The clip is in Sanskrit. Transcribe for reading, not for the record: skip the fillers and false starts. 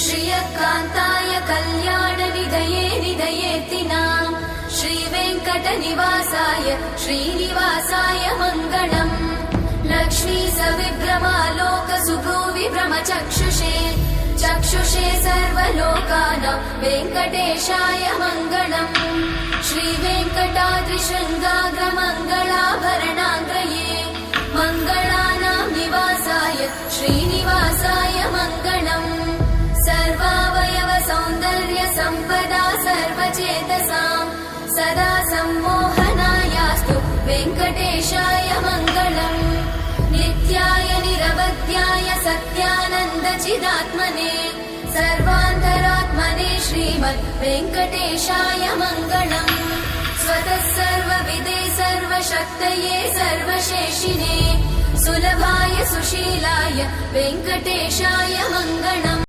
श्रियकान्ताय कल्याणनिधये निधयेत्तिनाम् श्रीवेङ्कटनिवासाय श्रीनिवासाय मङ्गलम् लक्ष्मी सविभ्रमालोकसुभ्रूविभ्रमचक्षुषे चक्षुषे सर्वलोकानां वेङ्कटेशाय मङ्गलम् श्रीवेङ्कटाद्रिशृङ्गाग्रमङ्गलाभरणाङ्ग्रये मङ्गलानां निवासाय श्रीनिवासाय मङ्गलम् सर्वावयव सौन्दर्य सम्पदा सर्वचेतसां सदा सम्मोहनायास्तु वेङ्कटेशाय मङ्गलम् नित्याय निरवध्याय सत्यानन्दचिदात्मने सर्वान्तरात्मने श्रीमद् वेङ्कटेशाय मङ्गलम् स्वतः सर्वविदे सर्वशक्तये सर्वशेषिने सुलभाय सुशीलाय वेङ्कटेशाय मङ्गलम्।